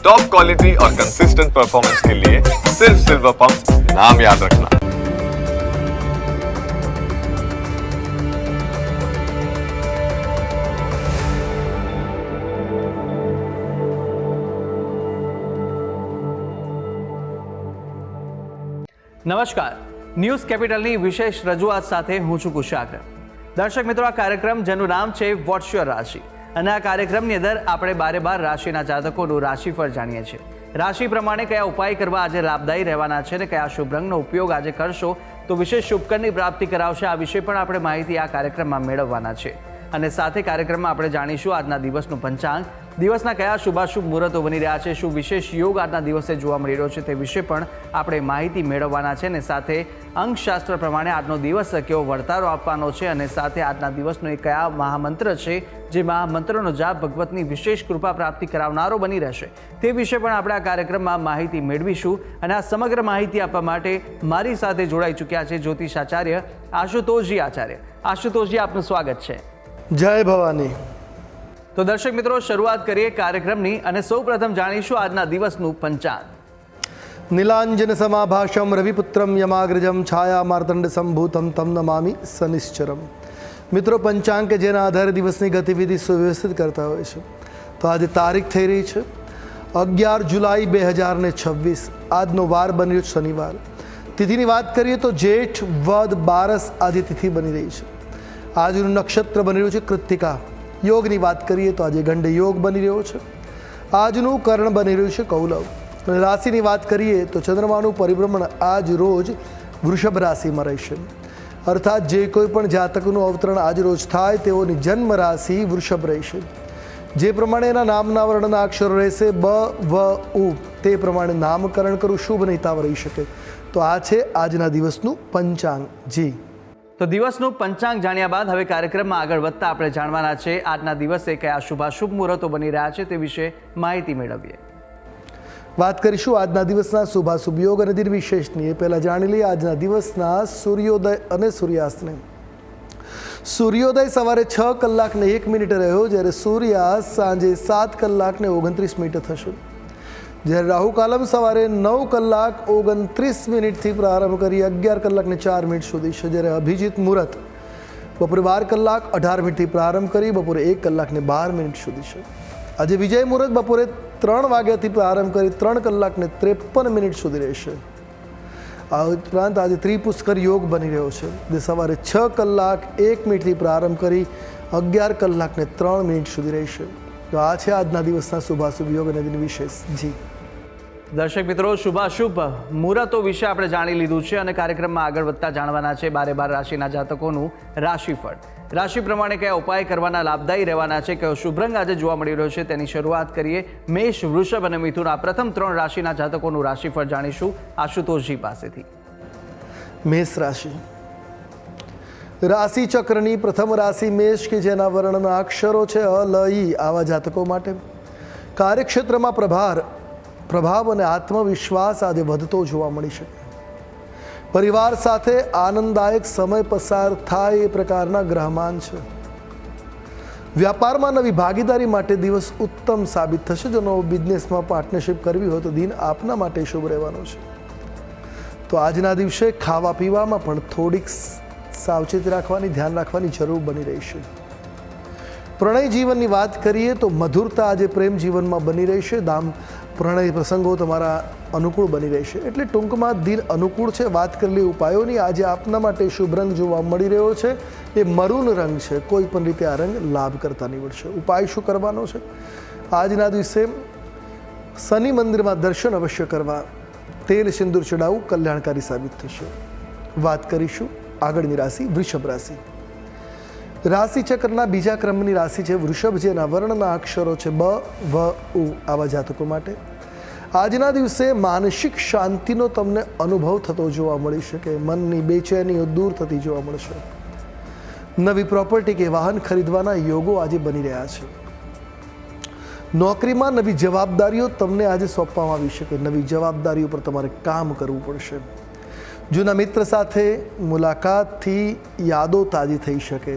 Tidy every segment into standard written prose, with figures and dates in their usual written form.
Top quality और consistent performance के लिए सिर्फ सिल्वर पंप नाम याद रखना। નમસ્કાર, ન્યૂઝ કેપિટલની વિશેષ રજૂઆત સાથે હું છું કુશાગ્ર. દર્શક મિત્રો, આ કાર્યક્રમ જેનું નામ છે વોટ્સ યોર રાશિ, અને આ કાર્યક્રમની અંદર આપણે બારે બાર રાશિના જાતકોનું રાશિફળ જાણીએ છીએ. રાશિ પ્રમાણે કયા ઉપાય કરવા આજે લાભદાયી રહેવાના છે અને કયા શુભ રંગનો ઉપયોગ આજે કરશો તો વિશેષ શુભકરની પ્રાપ્તિ કરાવશે, આ વિશે પણ આપણે માહિતી આ કાર્યક્રમમાં મેળવવાના છે. અને સાથે કાર્યક્રમમાં આપણે જાણીશું આજના દિવસનું પંચાંગ, દિવસના કયા શુભાશુભ મુહૂર્તો બની રહ્યા છે, શું વિશેષ યોગ આજના દિવસે જોવા મળી રહ્યો છે તે વિશે પણ આપણે માહિતી મેળવવાના છે. અને સાથે અંકશાસ્ત્ર પ્રમાણે આજનો દિવસ કેવો વર્તારો આપવાનો છે અને સાથે આજના દિવસનો એ કયા મહામંત્ર છે જે મહામંત્રનો જાપ ભગવતની વિશેષ કૃપા પ્રાપ્તિ કરાવનારો બની રહેશે તે વિશે પણ આપણે આ કાર્યક્રમમાં માહિતી મેળવીશું. અને આ સમગ્ર માહિતી આપવા માટે મારી સાથે જોડાઈ ચૂક્યા છે જ્યોતિષાચાર્ય આશુતોષજી આચાર્ય. આશુતોષજી, આપનું સ્વાગત છે. જય ભવાની. તો દર્શક મિત્રો, શરૂઆત કરીએ કાર્યક્રમની અને સૌપ્રથમ જાણીશું આજના દિવસનું પંચાંગ. નીલાંજન સમાભાષમ રવિપુત્રમ યમાગ્રજમ છાયા માર્તંડ સંભૂતમ તમ નમામિ શનિશ્ચરમ. મિત્રો, પંચાંગ કે જેના આધારે દિવસની ગતિવિધિ સુવ્યવસ્થિત કરતા હોય છે. તો આજે તારીખ થઈ રહી છે 11 જુલાઈ 2026. આજનો વાર બની રહ્યો શનિવાર. તિથિની વાત કરીએ તો જેઠ વદ બારસ આજે તિથિ બની રહી છે. આજનું નક્ષત્ર બની રહ્યું છે કૃત્તિકા. યોગની વાત કરીએ તો આજે ગંડ યોગ બની રહ્યો છે. આજનું કર્ણ બની રહ્યું છે કૌલવ. રાશિની વાત કરીએ તો ચંદ્રમાનું પરિભ્રમણ આજ રોજ વૃષભ રાશિમાં રહેશે. અર્થાત જે કોઈ પણ જાતકનું અવતરણ આજ રોજ થાય તેઓની જન્મ રાશિ વૃષભ રહેશે. જે પ્રમાણે એના નામના વર્ણના અક્ષરો રહેશે બ વ ઉ, તે પ્રમાણે નામકરણ કરવું શુભ નહિતાવ રહી શકે. તો આ છે આજના દિવસનું પંચાંગ. જી, તો દિવસનું પંચાંગ જાણ્યા બાદ હવે કાર્યક્રમમાં આગળ વધતા આપણે જાણવાના છે આજના દિવસે કયા શુભાશુભ મુહૂર્તો બની રહ્યા છે તે વિશે માહિતી મેળવીએ. વાત કરીશું આજના દિવસના શુભાશુભ યોગ અને નિર્વિશેષની. એ પહેલાં જાણી લઈએ આજના દિવસના સૂર્યોદય અને સૂર્યાસ્તને. સૂર્યોદય સવારે 6 કલાકને 1 મિનિટે રહ્યો, જ્યારે સૂર્યાસ્ત સાંજે 7 કલાકને 29 મિનિટે થશે. જ્યારે રાહુકાલમ સવારે 9 કલાક 29 મિનિટથી પ્રારંભ કરી 11 કલાકને 4 મિનિટ સુધી છે. જ્યારે અભિજીત મુહૂર્ત બપોરે 12 કલાક 18 મિનિટથી પ્રારંભ કરી બપોરે 1 કલાકને 12 મિનિટ સુધી છે. આજે વિજય મુહૂર્ત બપોરે 3 વાગ્યાથી પ્રારંભ કરી 3 કલાકને 53 મિનિટ સુધી રહેશે. આ ઉપરાંત આજે ત્રિપુષ્કર યોગ બની રહ્યો છે, જે સવારે 6 કલાક 1 મિનિટથી પ્રારંભ કરી 11 કલાકને 3 મિનિટ સુધી રહેશે. તો આ છે આજના દિવસના શુભાશુભ યોગ અને વિશેષ. જી દર્શક મિત્રો, શુભાશુભ મુહૂર્તો વિશે આપણે જાણી લીધું છે અને કાર્યક્રમમાં આગળ વધતા જાણવાના છે બારે બાર રાશિના જાતકોનું રાશિફળ. રાશિ પ્રમાણે કયા ઉપાય કરવાના લાભદાયી રહેવાના છે, કયો શુભ રંગ આજે જોવા મળી રહ્યો છે તેની શરૂઆત કરીએ. મેષ, વૃષભ અને મિથુન, આ પ્રથમ 3 રાશિના જાતકોનું રાશિફળ જાણીશું આશુતોષજી પાસેથી. મેષ રાશિ. રાશિ ચક્રની પ્રથમ રાશિ મેષ કે જેના વર્ણના અક્ષરો છે અ લ ઈ. આવા જાતકો માટે કાર્યક્ષેત્રમાં પ્રભાવ અને આત્મવિશ્વાસ આજે વધતો જોવા મળી શકે. પરિવાર સાથે આનંદદાયક સમય પસાર થાય એ પ્રકારના ગ્રહમાન છે. વ્યાપારમાં નવી ભાગીદારી માટે દિવસ ઉત્તમ સાબિત થશે. જો નવો બિઝનેસમાં પાર્ટનરશિપ કરવી હોય તો દિન આપના માટે શુભ રહેવાનો છે. તો આજના દિવસે ખાવા પીવામાં પણ થોડીક સાવચેતી રાખવાની, ધ્યાન રાખવાની જરૂર બની રહી છે. પ્રણય જીવનની વાત કરીએ તો મધુરતા આજે પ્રેમ જીવનમાં બની રહેશે. પ્રણય પ્રસંગો તમારા અનુકૂળ બની રહેશે. એટલે ટૂંકમાં દિન અનુકૂળ છે. વાત કરેલી ઉપાયોની આજે આપના માટે શુભ રંગ જોવા મળી રહ્યો છે, એ મરૂન રંગ છે. કોઈ પણ રીતે આ રંગ લાભ કરતા નીવડશે. ઉપાય શું કરવાનો છે? આજના દિવસે શનિ મંદિરમાં દર્શન અવશ્ય કરવા, તેલ સિંદૂર ચડાવવું કલ્યાણકારી સાબિત થશે. વાત કરીશું આગળની રાશિ વૃષભ રાશિ. રાશિ ચક્રના બીજા ક્રમની રાશિ છે વૃષભ, જેના વર્ણના અક્ષરો છે બ વ ઉ. આવા જાતકો માટે આજના દિવસે માનસિક શાંતિનો તમને અનુભવ થતો જોવા મળી શકે. મનની બેચેનીઓ દૂર થતી જોવા મળશે. નવી પ્રોપર્ટી કે વાહન ખરીદવાના યોગો આજે બની રહ્યા છે. નોકરીમાં નવી જવાબદારીઓ તમને આજે સોંપવામાં આવી શકે. નવી જવાબદારીઓ પર તમારે કામ કરવું પડશે. જૂના મિત્ર સાથે મુલાકાતથી યાદો તાજી થઈ શકે,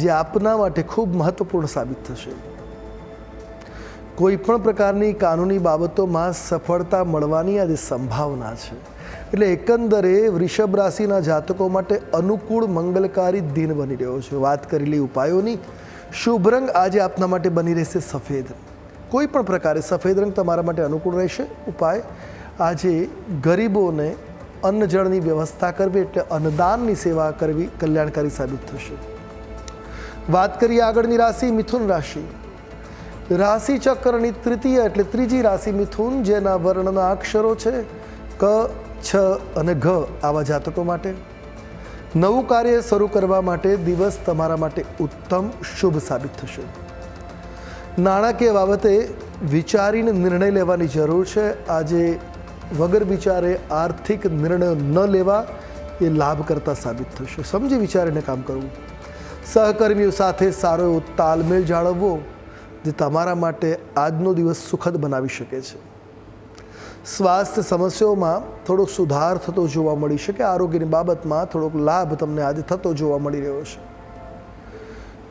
જે આપના માટે ખૂબ મહત્વપૂર્ણ સાબિત થશે. કોઈ પણ પ્રકારની કાનૂની બાબતોમાં સફળતા મળવાની આજે સંભાવના છે. એટલે એકંદરે વૃષભ રાશિના જાતકો માટે અનુકૂળ મંગલકારી દિન બની રહ્યો છે. વાત કરેલી ઉપાયોની શુભ રંગ આજે આપના માટે બની રહેશે સફેદ. કોઈ પણ પ્રકારે સફેદ રંગ તમારા માટે અનુકૂળ રહેશે. ઉપાય આજે ગરીબોને અન્ન જળની વ્યવસ્થા કરવી એટલે અન્નદાનની સેવા કરવી કલ્યાણકારી સાબિત થશે. વાત કરીએ આગળની રાશિ મિથુન રાશિ. રાશિ ચક્રની તૃતીય એટલે ત્રીજી રાશિ મિથુન, જેના વર્ણના અક્ષરો છે ક, છ અને ઘ. આવા જાતકો માટે નવું કાર્ય શરૂ કરવા માટે દિવસ તમારા માટે ઉત્તમ શુભ સાબિત થશે. નાણાકીય બાબતે વિચારીને નિર્ણય લેવાની જરૂર છે. આજે વગર વિચારે આર્થિક નિર્ણયો ન લેવા એ લાભ કરતા સાબિત થશે. સમજી વિચારીને કામ કરવું. સહકર્મીઓ સાથે સારો એવો તાલમેલ જાળવવો જે તમારા માટે આજનો દિવસ સુખદ બનાવી શકે છે. સ્વાસ્થ્ય સમસ્યાઓમાં થોડોક સુધાર થતો જોવા મળી શકે. આરોગ્યની બાબતમાં થોડોક લાભ તમને આજે થતો જોવા મળી રહ્યો છે.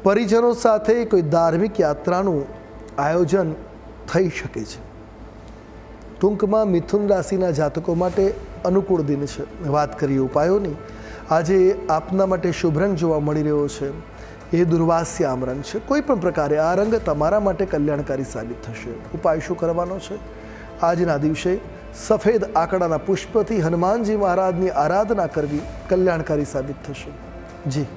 પરિજનો સાથે કોઈ ધાર્મિક યાત્રાનું આયોજન થઈ શકે છે. ટૂંકમાં મિથુન રાશિના જાતકો માટે અનુકૂળ દિન છે. વાત કરીએ ઉપાયોની, આજે આપના માટે શુભ રંગ જોવા મળી રહ્યો છે એ દુર્વાસ્યામ રંગ છે. કોઈ પણ પ્રકારે આ રંગ તમારા માટે કલ્યાણકારી સાબિત થશે. ઉપાય શું કરવાનો છે? આજના દિવસે સફેદ આંકડાના પુષ્પથી હનુમાનજી મહારાજની આરાધના કરવી કલ્યાણકારી સાબિત થશે. જી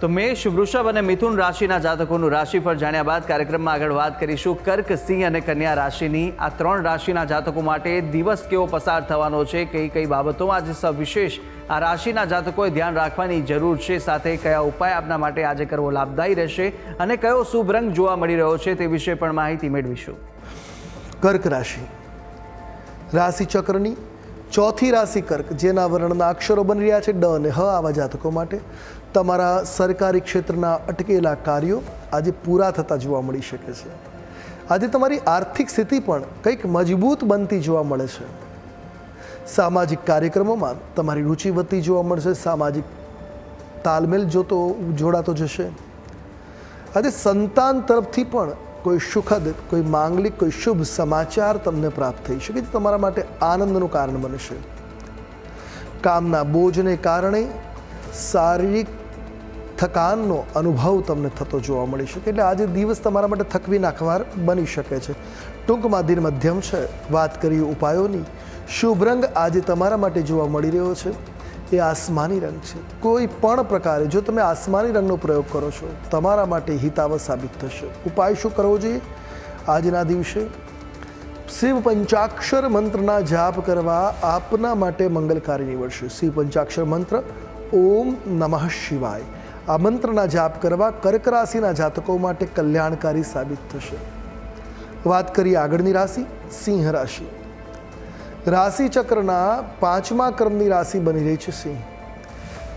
તો મેષ, વૃષભ અને મિથુન રાશિના જાતકોનું રાશિફળ જાણ્યા બાદ કાર્યક્રમમાં આગળ વાત કરીશું કર્ક, સિંહ અને કન્યા રાશિની. આ 3 રાશિના જાતકો માટે દિવસ કેવો પસાર થવાનો છે, કઈ કઈ બાબતોમાં આજે સવિશેષ આ રાશિના જાતકોએ ધ્યાન રાખવાની જરૂર છે, સાથે કયા ઉપાય આપના માટે આજે કરવો લાભદાયી રહેશે અને કયો શુભ રંગ જોવા મળી રહ્યો છે તે વિશે પણ માહિતી મેળવીશું. કર્ક રાશિ, રાશિ ચક્રની ચોથી રાશિ કર્ક, જેના વર્ણના અક્ષરો બની રહ્યા છે ડ અને હ. આવા જાતકો માટે તમારા સરકારી ક્ષેત્રના અટકેલા કાર્યો આજે પૂરા થતા જોવા મળી શકે છે. આજે તમારી આર્થિક સ્થિતિ પણ કંઈક મજબૂત બનતી જોવા મળે છે. સામાજિક કાર્યક્રમોમાં તમારી રુચિ વધતી જોવા મળશે. સામાજિક તાલમેલ જોડાતો જશે. આજે સંતાન તરફથી પણ કોઈ સુખદ, કોઈ માંગલિક, કોઈ શુભ સમાચાર તમને પ્રાપ્ત થઈ શકે છે. તમારા માટે આનંદનું કારણ બનશે. કામના બોજને કારણે શારીરિક થકાનનો અનુભવ તમને થતો જોવા મળી શકે. એટલે આજે દિવસ તમારા માટે થકવી નાખવાર બની શકે છે. ટૂંકમાં દિન મધ્યમ છે. વાત કરીએ ઉપાયોની, શુભ રંગ આજે તમારા માટે જોવા મળી રહ્યો છે એ આસમાની રંગ છે. કોઈ પણ પ્રકારે જો તમે આસમાની રંગનો પ્રયોગ કરો છો તમારા માટે હિતાવહ સાબિત થશે. ઉપાય શું કરવો જોઈએ? આજના દિવસે શિવ પંચાક્ષર મંત્રના જાપ કરવા આપના માટે મંગલકારી નીવડશે. શિવ પંચાક્ષર મંત્ર ઓમ નમઃ શિવાય, આ મંત્રના જાપ કરવા કર્ક રાશિના જાતકો માટે કલ્યાણકારી સાબિત થશે. વાત કરીએ આગળની રાશિ સિંહ રાશિ. રાશિ ચક્રના 5મા ક્રમની રાશિ બની રહી છે સિંહ,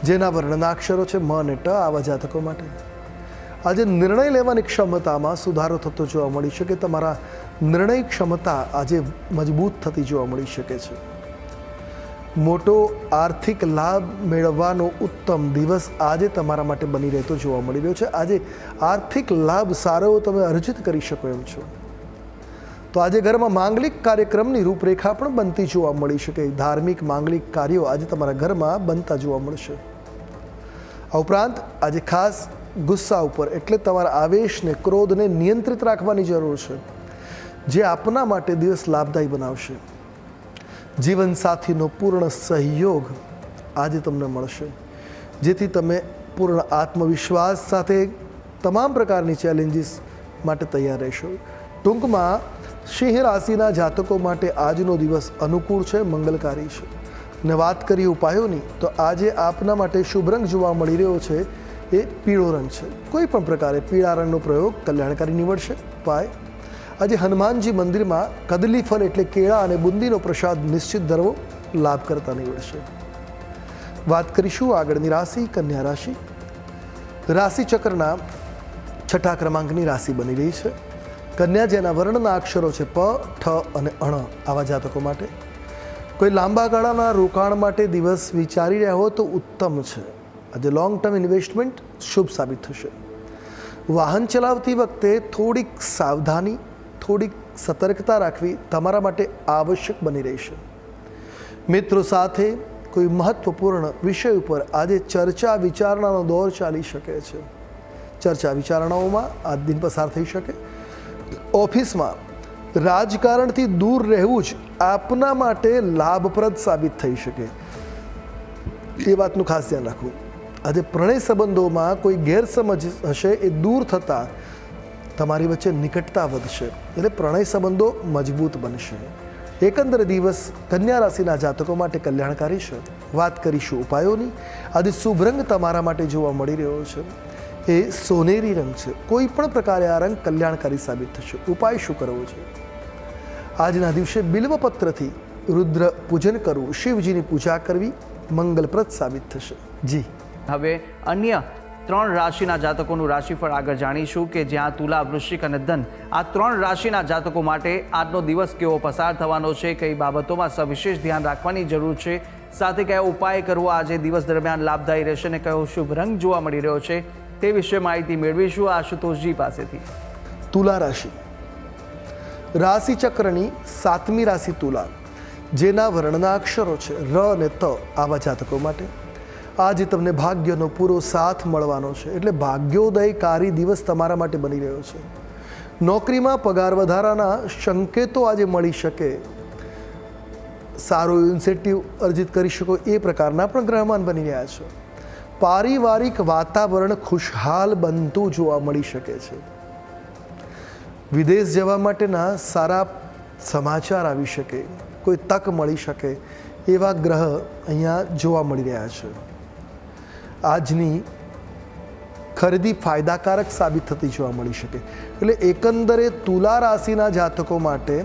જેના વર્ણના અક્ષરો છે મ અને ટ. આવા જાતકો માટે આજે નિર્ણય લેવાની ક્ષમતામાં સુધારો થતો જોવા મળી શકે. તમારા નિર્ણય ક્ષમતા આજે મજબૂત થતી જોવા મળી શકે છે. મોટો આર્થિક લાભ મેળવવાનો ઉત્તમ દિવસ આજે તમારા માટે બની રહેતો જોવા મળી રહ્યો છે. આજે આર્થિક લાભ સારો તમે અર્જિત કરી શકો એમ છો. તો આજે ઘરમાં માંગલિક કાર્યક્રમની રૂપરેખા પણ બનતી જોવા મળી શકે. ધાર્મિક માંગલિક કાર્યો આજે તમારા ઘરમાં બનતા જોવા મળશે. આ ઉપરાંત આજે ખાસ ગુસ્સા ઉપર એટલે તમારા આવેશને, ક્રોધને નિયંત્રિત રાખવાની જરૂર છે, જે આપના માટે દિવસ લાભદાયી બનાવશે. જીવનસાથીનો પૂર્ણ સહયોગ આજે તમને મળશે, જેથી તમે પૂર્ણ આત્મવિશ્વાસ સાથે તમામ પ્રકારની ચેલેન્જીસ માટે તૈયાર રહેશો. ટૂંકમાં સિંહ રાશિના જાતકો માટે આજનો દિવસ અનુકૂળ છે, મંગલકારી છે. ને વાત કરીએ ઉપાયોની, તો આજે આપના માટે શુભ રંગ જોવા મળી રહ્યો છે એ પીળો રંગ છે. કોઈ પણ પ્રકારે પીળા રંગનો પ્રયોગ કલ્યાણકારી નીવડશે. ઉપાય આજે હનુમાનજી મંદિરમાં કદલી ફળ એટલે કેળા અને બુંદીનો પ્રસાદ નિશ્ચિત ધરવો લાભ કરતા નીવડશે. વાત કરીશું આગળની રાશિ કન્યા રાશિ. રાશિ ચક્રના 6ઠા ક્રમાંકની રાશિ બની રહી છે કન્યા, જેના વર્ણના અક્ષરો છે પ, ઠ અને અણ. આવા જાતકો માટે કોઈ લાંબા ગાળાના રોકાણ માટે દિવસ વિચારી રહ્યા હો તો ઉત્તમ છે. આજે લોંગ ટર્મ ઇન્વેસ્ટમેન્ટ શુભ સાબિત થશે. વાહન ચલાવતી વખતે થોડીક સાવધાની, થોડીક સતર્કતા રાખવી તમારા માટે આવશ્યક બની રહેશે. મિત્રો સાથે કોઈ મહત્વપૂર્ણ વિષય ઉપર આજે ચર્ચા વિચારણાનો દોર ચાલી શકે છે. ચર્ચા વિચારણાઓમાં આ દિન પસાર થઈ શકે. ઓફિસમાં રાજકારણથી દૂર રહેવું જ આપના માટે લાભપ્રદ સાબિત થઈ શકે, એ વાતનું ખાસ ધ્યાન રાખવું. આજે પ્રણય સંબંધોમાં કોઈ ગેરસમજ હશે એ દૂર થતાં તમારી વચ્ચે નિકટતા વધશે, એટલે પ્રણય સંબંધો મજબૂત બનશે. એકંદરે દિવસ કન્યા રાશિના જાતકો માટે કલ્યાણકારી છે. વાત કરીશું ઉપાયોની. આજે શુભ રંગ તમારા માટે જોવા મળી રહ્યો છે એ સોનેરી રંગ છે. કોઈ પણ પ્રકારે આ રંગ કલ્યાણકારી સાબિત થશે. ઉપાય શું કરવો છે? આજના દિવસે બિલ્વપત્રથી રુદ્ર પૂજન કરવું, શિવજીની પૂજા કરવી મંગલપ્રદ સાબિત થશે. જી, હવે અન્ય 3 રાશિના જાતકોનું રાશિફળ આગળ જાણીશું કે જ્યાં તુલા, વૃશ્ચિક અને ધન આ 3 રાશિના જાતકો માટે આજનો દિવસ કેવો પસાર થવાનો છે, કઈ બાબતોમાં સવિશેષ ધ્યાન રાખવાની જરૂર છે, સાથે કયો ઉપાય કરવો આજે દિવસ દરમિયાન લાભદાયી રહેશે અને કયો શુભ રંગ જોવા મળી રહ્યો છે તે વિશે માહિતી મેળવીશું આશુતોષજી પાસેથી. તુલા રાશિ, રાશિ ચક્રની 7મી રાશિ તુલા, જેના વર્ણના અક્ષરો છે ર અને ત, આવા જાતકો માટે આજે તમને ભાગ્યનો પૂરો સાથ મળવાનો છે. એટલે ભાગ્યોદયકારી દિવસ તમારા માટે બની રહ્યો છે. નોકરીમાં પગાર વધારાના સંકેતો આજે મળી શકે, સારો ઇન્સેન્ટિવ અર્જિત કરી શકો એ પ્રકારના પણ ગ્રહમાન બની રહ્યા છે. પારિવારિક વાતાવરણ ખુશહાલ બનતું જોવા મળી શકે છે. વિદેશ જવા માટેના સારા સમાચાર આવી શકે, કોઈ તક મળી શકે એવા ગ્રહ અહીંયા જોવા મળી રહ્યા છે. આજની ખરીદી ફાયદાકારક સાબિત થતી જોવા મળી શકે. એટલે એકંદરે તુલા રાશિના જાતકો માટે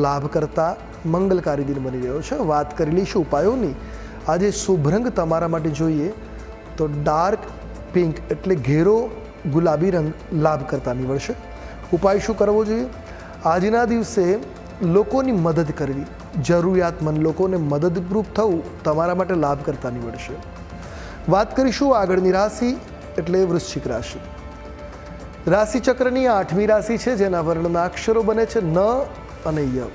લાભ કરતા મંગલકારી દિન બની રહ્યો છે. વાત કરી લઈશું ઉપાયોની. આજે શુભ રંગ તમારા માટે જોઈએ તો ડાર્ક પિંક એટલે ઘેરો ગુલાબી રંગ લાભ કરતા નીવડશે. ઉપાય શું કરવો જોઈએ? આજના દિવસે લોકોની મદદ કરવી, જરૂરિયાતમંદ લોકોને મદદરૂપ થવું તમારા માટે લાભ કરતા નીવડશે. વાત કરીશું આગળની રાશિ એટલે વૃશ્ચિક રાશિ. રાશિ ચક્રની 8મી રાશિ છે જેના વર્ણના અક્ષરો બને છે ન અને ય.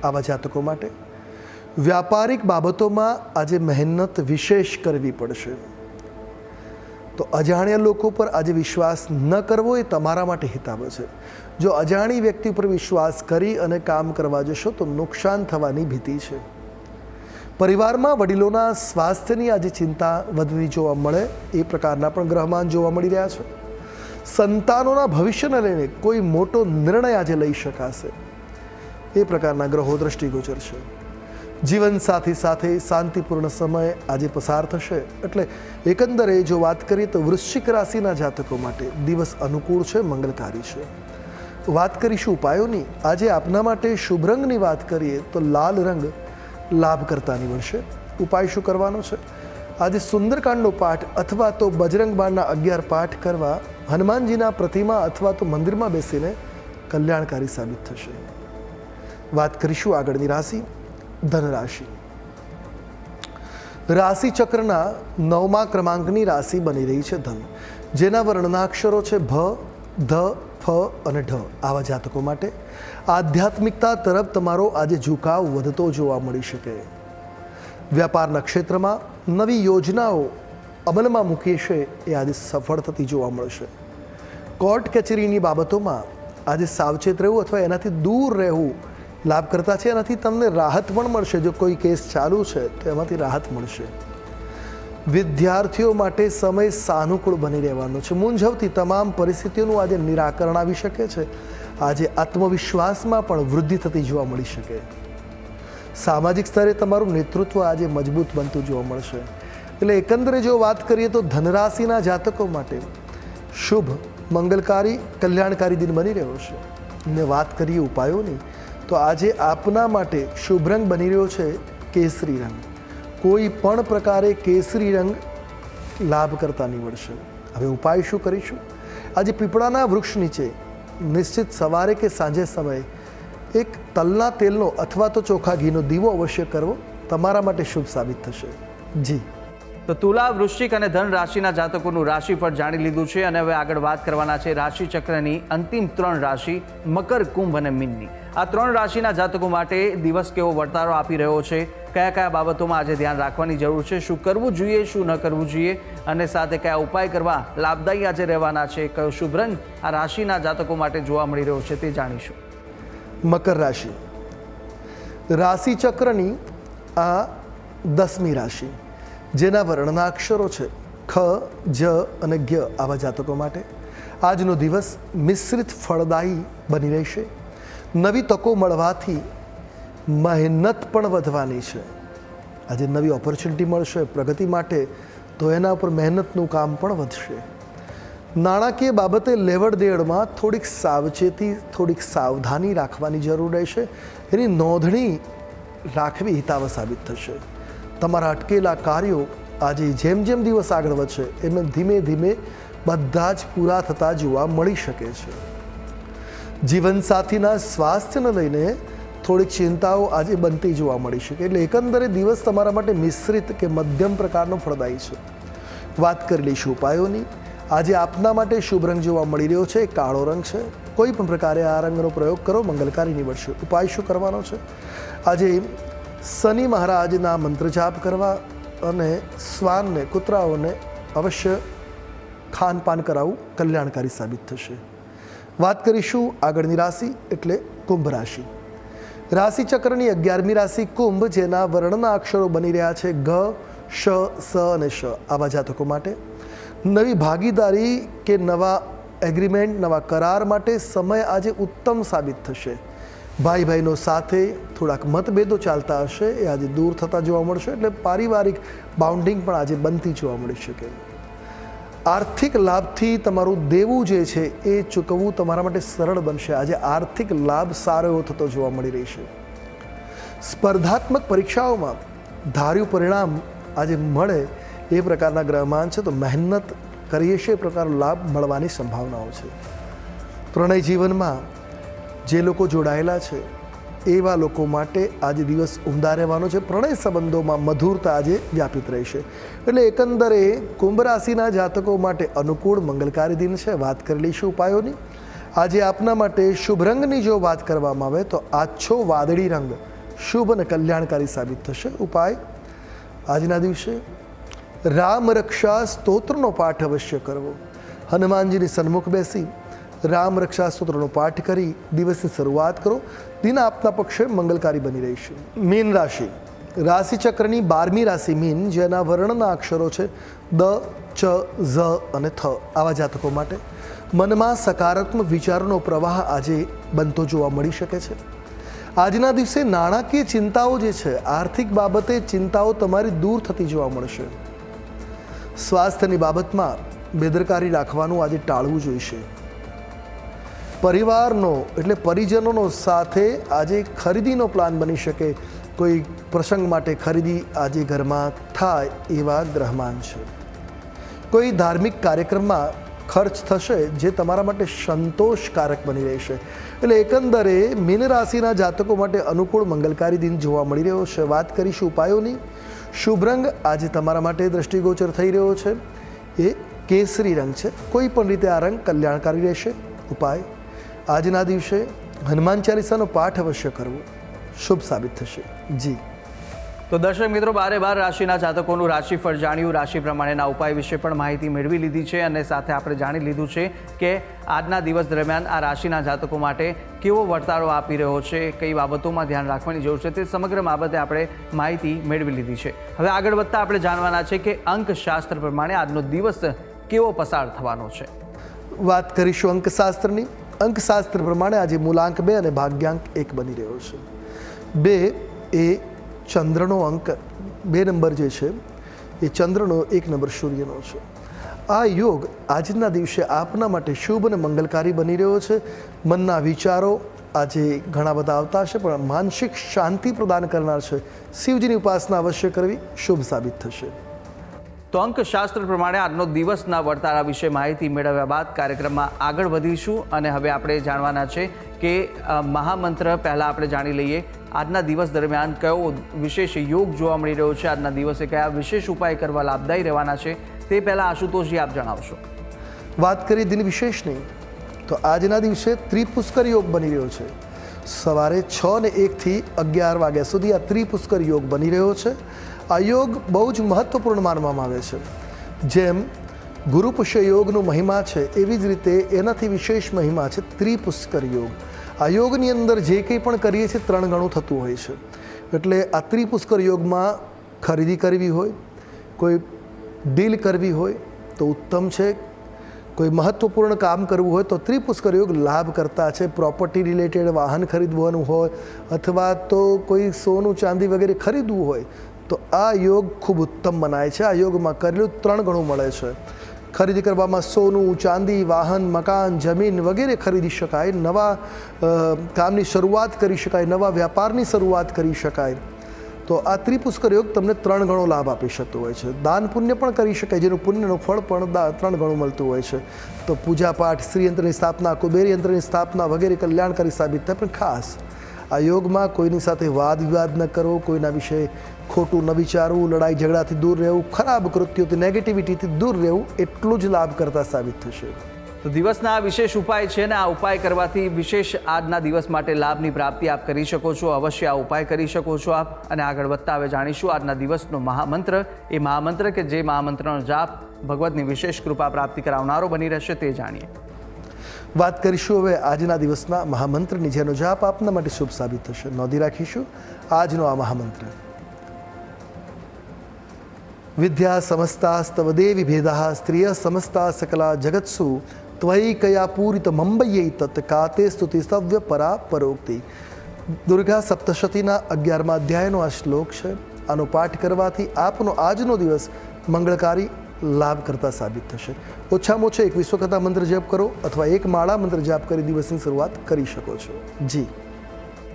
આવા જાતકો માટે વ્યાપારિક બાબતોમાં આજે મહેનત વિશેષ કરવી પડશે. તો અજાણ્યા લોકો પર આજે વિશ્વાસ ન કરવો એ તમારા માટે હિતાવ છે. જો અજાણી વ્યક્તિ પર વિશ્વાસ કરી અને કામ કરવા જશો તો નુકસાન થવાની ભીતિ છે. પરિવારમાં વડીલોના સ્વાસ્થ્યની આજે ચિંતા વધતી જોવા મળે એ પ્રકારના પણ ગ્રહમાન જોવા મળી રહ્યા છે. સંતાનોના ભવિષ્યને લઈને કોઈ મોટો નિર્ણય આજે લઈ શકાશે એ પ્રકારના ગ્રહો દ્રષ્ટિગોચર છે. જીવનસાથી સાથે શાંતિપૂર્ણ સમય આજે પસાર થશે. એટલે એકંદરે જો વાત કરીએ તો વૃશ્ચિક રાશિના જાતકો માટે દિવસ અનુકૂળ છે, મંગલકારી છે. વાત કરીશું ઉપાયોની. આજે આપના માટે શુભ રંગની વાત કરીએ તો લાલ રંગ લાભ કરતા નીવડશે. ઉપાય શું કરવાનો છે? આજે સુંદરકાંડનો પાઠ અથવા તો બજરંગ બાણના 11 પાઠ કરવા હનુમાનજીના પ્રતિમા અથવા તો મંદિરમાં બેસીને કલ્યાણકારી સાબિત થશે. વાત કરીશું આગળની રાશિ ધન રાશિ. રાશિ ચક્રના 9મા ક્રમાંકની રાશિ બની રહી છે ધન, જેના વર્ણના અક્ષરો છે ભ, ધ, ફ અને ઢ. આવા જાતકો માટે આધ્યાત્મિકતા તરફ તમારો આજે ઝુકાવ વધતો જોવા મળી શકે. વ્યાપારના ક્ષેત્રમાં નવી યોજનાઓ અમલમાં મૂકી છે એ આજે સફળ થતી જોવા મળશે. કોર્ટ કચેરીની બાબતોમાં આજે સાવચેત રહેવું અથવા એનાથી દૂર રહેવું લાભ કરતા છે. એનાથી તમને રાહત પણ મળશે. જો કોઈ કેસ ચાલુ છે તો એમાંથી રાહત મળશે. વિદ્યાર્થીઓ માટે સમય સાનુકૂળ બની રહેવાનો છે. મૂંઝવતી તમામ પરિસ્થિતિઓનું આજે નિરાકરણ આવી શકે છે. આજે આત્મવિશ્વાસમાં પણ વૃદ્ધિ થતી જોવા મળી શકે. સામાજિક સ્તરે તમારું નેતૃત્વ આજે મજબૂત બનતું જોવા મળશે. એટલે એકંદરે જો વાત કરીએ તો ધનરાશિના જાતકો માટે શુભ, મંગલકારી, કલ્યાણકારી દિન બની રહ્યો છે. ને વાત કરીએ ઉપાયોની તો આજે આપના માટે શુભ રંગ બની રહ્યો છે કેસરી રંગ. કોઈ પણ પ્રકારે કેસરી રંગ લાભ કરતા નીવડશે. હવે ઉપાય શું કરીશું? આજે પીપળાના વૃક્ષ નીચે નિશ્ચિત સવારે કે સાંજે સમયે એક તલના તેલનો અથવા તો ચોખા ઘીનો દીવો અવશ્ય કરવો તમારા માટે શુભ સાબિત થશે. જી, તો તુલા, વૃશ્ચિક અને ધન રાશિના જાતકોનું રાશિફળ જાણી લીધું છે અને હવે આગળ વાત કરવાના છે રાશિચક્રની અંતિમ 3 રાશિ મકર, કુંભ અને મીનની. આ 3 રાશિના જાતકો માટે દિવસ કેવો વર્તારો આપી રહ્યો છે, કયા કયા બાબતોમાં આજે ધ્યાન રાખવાની જરૂર છે, શું કરવું જોઈએ, શું ન કરવું જોઈએ અને સાથે કયા ઉપાય કરવા લાભદાયી આજે રહેવાના છે, કયો શુભ રંગ આ રાશિના જાતકો માટે જોવા મળી રહ્યો છે તે જાણીશું. મકર રાશિ રાશિચક્રની આ 10મી રાશિ, જેના વર્ણના અક્ષરો છે ખ, જ અને જ્ઞ, આવા જાતકો માટે આજનો દિવસ મિશ્રિત ફળદાયી બની રહેશે. નવી તકો મળવાથી મહેનત પણ વધવાની છે. આજે નવી ઓપોર્ચ્યુનિટી મળશે પ્રગતિ માટે, તો એના ઉપર મહેનતનું કામ પણ વધશે. નાણાકીય બાબતે લેવડ દેવડમાં થોડીક સાવચેતી, થોડીક સાવધાની રાખવાની જરૂર રહેશે. એની નોંધણી રાખવી હિતાવહ સાબિત થશે. તમારા અટકેલા કાર્યો આજે જેમ જેમ દિવસ આગળ વધશે એમ ધીમે ધીમે બધા જ પૂરા થતા જોવા મળી શકે છે. જીવનસાથીના સ્વાસ્થ્યને લઈને થોડીક ચિંતાઓ આજે બનતી જોવા મળી શકે. એટલે એકંદરે દિવસ તમારા માટે મિશ્રિત કે મધ્યમ પ્રકારનો ફળદાયી છે. વાત કરી લઈશું ઉપાયોની. આજે આપના માટે શુભ રંગ જોવા મળી રહ્યો છે કાળો રંગ છે. કોઈ પણ પ્રકારે આ રંગનો પ્રયોગ કરો મંગલકારી નીવડશે. ઉપાય શું કરવાનો છે? આજે શનિ મહારાજના મંત્ર જાપ કરવા અને શ્વાનને, કૂતરાઓને અવશ્ય ખાનપાન કરાવવું કલ્યાણકારી સાબિત થશે. વાત કરીશું આગળની રાશિ એટલે કુંભ રાશિ. રાશિચક્રની 11મી રાશિ કુંભ, જેના વર્ણના અક્ષરો બની રહ્યા છે ગ, શ, સ અને શ, આવા જાતકો માટે નવી ભાગીદારી કે નવા એગ્રીમેન્ટ, નવા કરાર માટે સમય આજે ઉત્તમ સાબિત થશે. ભાઈ ભાઈનો સાથે થોડાક મતભેદો ચાલતા હશે, એ આજે દૂર થતા જોવા મળશે. એટલે પારિવારિક બાઉન્ડિંગ પણ આજે બનતી જોવા મળી શકે. આર્થિક લાભથી તમારું દેવું જે છે એ ચૂકવવું તમારા માટે સરળ બનશે. આજે આર્થિક લાભ સારો એવો થતો જોવા મળી રહી છે. સ્પર્ધાત્મક પરીક્ષાઓમાં ધાર્યું પરિણામ આજે મળે એ પ્રકારના ગ્રહમાન છે, તો મહેનત કરીએ છીએ એ પ્રકારનો લાભ મળવાની સંભાવનાઓ છે. પ્રણય જીવનમાં જે લોકો જોડાયેલા છે એવા લોકો માટે આજે દિવસ ઉમદા રહેવાનો છે. પ્રણય સંબંધોમાં મધુરતા આજે વ્યાપિત રહેશે. એટલે એકંદરે કુંભ રાશિના જાતકો માટે અનુકૂળ મંગલકારી દિન છે. વાત કરી લઈશું ઉપાયોની. આજે આપના માટે શુભ રંગની જો વાત કરવામાં આવે તો આછો વાદળી રંગ શુભ અને કલ્યાણકારી સાબિત થશે. ઉપાય આજના દિવસે રામ રક્ષા સ્તોત્રનો પાઠ અવશ્ય કરવો. હનુમાનજીની સન્મુખ બેસી રામ રક્ષા સ્તોત્રનો પાઠ કરી દિવસની શરૂઆત કરો. દિન આપના પક્ષે મંગલકારી બની રહેશે. મીન રાશિ રાશિચક્રની 12મી રાશિ મીન, જેના વર્ણના અક્ષરો છે દ, ચ, ઝ અને થ, આવા જાતકો માટે મનમાં સકારાત્મક વિચારોનો પ્રવાહ આજે બનતો જોવા મળી શકે છે. આજના દિવસે નાણાકીય ચિંતાઓ જે છે, આર્થિક બાબતે ચિંતાઓ તમારી દૂર થતી જોવા મળશે. સ્વાસ્થ્યની બાબતમાં બેદરકારી રાખવાનું આજે ટાળવું જોઈશે. પરિવારનો એટલે પરિજનોનો સાથે આજે ખરીદીનો પ્લાન બની શકે. કોઈ પ્રસંગ માટે ખરીદી આજે ઘરમાં થાય એવા ગ્રહમાન છે. કોઈ ધાર્મિક કાર્યક્રમમાં ખર્ચ થશે જે તમારા માટે સંતોષકારક બની રહેશે. એટલે એકંદરે મીન રાશિના જાતકો માટે અનુકૂળ મંગલકારી દિન જોવા મળી રહ્યો છે. વાત કરીશું ઉપાયોની. શુભ રંગ આજે તમારા માટે દ્રષ્ટિગોચર થઈ રહ્યો છે એ કેસરી રંગ છે. કોઈ પણ રીતે આ રંગ કલ્યાણકારી રહેશે. ઉપાય આજના દિવસે હનુમાન ચાલીસાનો પાઠ અવશ્ય કરવો શુભ સાબિત થશે. જી તો દર્શક મિત્રો, 12 રાશિના જાતકોનું રાશિફળ જાણ્યું. રાશિ પ્રમાણેના ઉપાય વિશે પણ માહિતી મેળવી લીધી છે અને સાથે આપણે જાણી લીધું છે કે આજના દિવસ દરમિયાન આ રાશિના જાતકો માટે કેવો વર્તારો આપી રહ્યો છે, કઈ બાબતોમાં ધ્યાન રાખવાની જરૂર છે, તે સમગ્ર બાબતે આપણે માહિતી મેળવી લીધી છે. હવે આગળ વધતા આપણે જાણવાના છે કે અંકશાસ્ત્ર પ્રમાણે આજનો દિવસ કેવો પસાર થવાનો છે. વાત કરીશું અંકશાસ્ત્રની. અંકશાસ્ત્ર પ્રમાણે આજે મૂલાંક 2 અને ભાગ્યાંક 1 બની રહ્યો છે. 2 એ ચંદ્રનો અંક, 2 નંબર જે છે એ ચંદ્રનો, 1 નંબર સૂર્યનો છે. આ યોગ આજના દિવસે આપના માટે શુભ અને મંગલકારી બની રહ્યો છે. મનના વિચારો આજે ઘણા બધા આવતા હશે, પણ માનસિક શાંતિ પ્રદાન કરનાર છે. શિવજીની ઉપાસના અવશ્ય કરવી શુભ સાબિત થશે. તો અંકશાસ્ત્ર પ્રમાણે આજનો દિવસના વર્તારા વિશે માહિતી મેળવ્યા બાદ કાર્યક્રમમાં આગળ વધીશું અને હવે આપણે જાણવાના છે કે મહામંત્ર પહેલાં આપણે જાણી લઈએ આજના દિવસ દરમિયાન કયો વિશેષ યોગ જોવા મળી રહ્યો છે, આજના દિવસે કયા વિશેષ ઉપાય કરવા લાભદાયી રહેવાના છે, તે પહેલાં આશુતોષજી આપ જણાવશો. વાત કરીએ દિન વિશેષની તો આજના દિવસે ત્રિપુષ્કર યોગ બની રહ્યો છે. સવારે 6:01 થી 11 વાગ્યા સુધી આ ત્રિપુષ્કર યોગ બની રહ્યો છે. આ યોગ બહુ જ મહત્વપૂર્ણ માનવામાં આવે છે. જેમ ગુરુ પુષ્ય યોગનો મહિમા છે એવી જ રીતે એનાથી વિશેષ મહિમા છે ત્રિપુષ્કર યોગ. આ યોગની અંદર જે કંઈ પણ કરીએ છીએ 3 ગણું થતું હોય છે. એટલે આ ત્રિપુષ્કર યોગમાં ખરીદી કરવી હોય, કોઈ ડીલ કરવી હોય તો ઉત્તમ છે. કોઈ મહત્વપૂર્ણ કામ કરવું હોય તો ત્રિપુષ્કર યોગ લાભ કરતા છે. પ્રોપર્ટી રિલેટેડ વાહન ખરીદવાનું હોય અથવા તો કોઈ સોનું ચાંદી વગેરે ખરીદવું હોય તો આ યોગ ખૂબ ઉત્તમ મનાય છે. આ યોગમાં કરેલું 3 ગણું મળે છે. ખરીદી કરવામાં સોનું, ચાંદી, વાહન, મકાન, જમીન વગેરે ખરીદી શકાય. નવા કામની શરૂઆત કરી શકાય, નવા વ્યાપારની શરૂઆત કરી શકાય. તો આ ત્રિપુષ્કર યોગ તમને 3 ગણો લાભ આપી શકતો હોય છે. દાન પુણ્ય પણ કરી શકાય, જેનું પુણ્યનું ફળ પણ 3 ગણું મળતું હોય છે. તો પૂજાપાઠ, શ્રીયંત્રની સ્થાપના, કુબેર યંત્રની સ્થાપના વગેરે કલ્યાણકારી સાબિત થાય. પણ ખાસ આ યોગમાં કોઈની સાથે વાદ વિવાદ ન કરવો, કોઈના વિશે ખોટું ન વિચારવું, લડાઈ ઝઘડાથી દૂર રહેવું, ખરાબ કૃત્યોથી, નેગેટિવિટીથી દૂર રહેવું એટલું જ લાભ કરતા સાબિત થશે. તો દિવસના આ વિશેષ ઉપાય છે ને આ ઉપાય કરવાથી વિશેષ આજના દિવસ માટે લાભની પ્રાપ્તિ આપ કરી શકો છો. અવશ્ય આ ઉપાય કરી શકો છો આપ. અને આગળ વધતા હવે જાણીશું આજના દિવસનો મહામંત્ર. એ મહામંત્ર કે જે મહામંત્રનો જાપ ભગવતની વિશેષ કૃપા પ્રાપ્તિ કરાવનારો બની રહેશે તે જાણીએ. વાત કરીશું હવે આજના દિવસના મહામંત્રની, જેનો જાપ આપના માટે શુભ સાબિત થશે. નોંધી રાખીશું આજનો આ મહામંત્ર. વિદ્યા સમસ્તાસ્તવ દેવી ભેદા સ્ત્રિય સમસ્તા સકલા જગત્સુ ત્વયી કયા પૂરિત મંબય્ય તત કાતે સ્તુતિ સવ્ય પરા પરોક્તિ. દુર્ગા સપ્તશતીના 11મા અધ્યાયનો આ શ્લોક છે. આનો પાઠ કરવાથી આપનો આજનો દિવસ મંગળકારી લાભ કરતા સાબિત થશે. ઓછામાં ઓછો 1 વિશ્વકથા મંત્ર જપ કરો અથવા 1 માળા મંત્ર જાપ કરી દિવસની શરૂઆત કરી શકો છો. જી.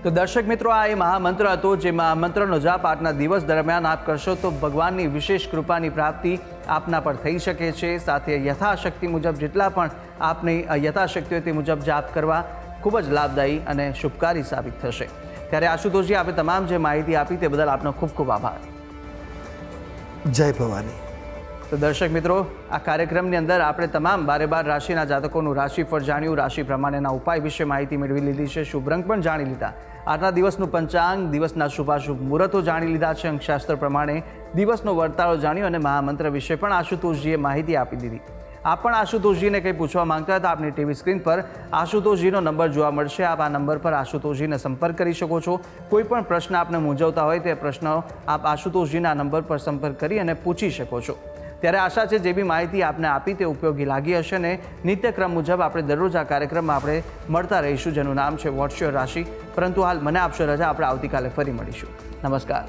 તો દર્શક મિત્રો, આ એ મહામંત્ર હતો જે મહામંત્રનો જાપ આજના દિવસ દરમિયાન આપ કરશો તો ભગવાનની વિશેષ કૃપાની પ્રાપ્તિ આપના પર થઈ શકે છે. સાથે યથાશક્તિ મુજબ જેટલા પણ આપની યથાશક્તિ હોય તે મુજબ જાપ કરવા ખૂબ જ લાભદાયી અને શુભકારી સાબિત થશે. ત્યારે આશુતોષજી, આપે તમામ જે માહિતી આપી તે બદલ આપનો ખૂબ ખૂબ આભાર. જય ભવાની. તો દર્શક મિત્રો, આ કાર્યક્રમની અંદર આપણે તમામ 12 રાશિના જાતકોનું રાશિફળ જાણ્યું, રાશિ પ્રમાણેના ઉપાય વિશે માહિતી મેળવી લીધી છે, શુભ રંગ પણ જાણી લીધા, આજના દિવસનું પંચાંગ, દિવસના શુભાશુભ મુહૂર્તો જાણી લીધા છે, અંકશાસ્ત્ર પ્રમાણે દિવસનો વર્તાળો જાણ્યો અને મહામંત્ર વિશે પણ આશુતોષજીએ માહિતી આપી દીધી. આપ પણ આશુતોષજીને કંઈ પૂછવા માંગતા હતા, આપની ટીવી સ્ક્રીન પર આશુતોષજીનો નંબર જોવા મળશે. આપ આ નંબર પર આશુતોષજીને સંપર્ક કરી શકો છો. કોઈ પણ પ્રશ્ન આપને મૂંઝવતા હોય તે પ્રશ્ન આપ આશુતોષજીના નંબર પર સંપર્ક કરી અને પૂછી શકો છો. ત્યારે આશા છે જે બી માહિતી આપને આપી તે ઉપયોગી લાગી હશે ને નિત્યક્રમ મુજબ આપણે દરરોજ આ કાર્યક્રમમાં આપણે મળતા રહીશું, જેનું નામ છે વોટ્સ યોર રાશિ. પરંતુ હાલ મને આપશો રજા, આપણે આવતીકાલે ફરી મળીશું. નમસ્કાર.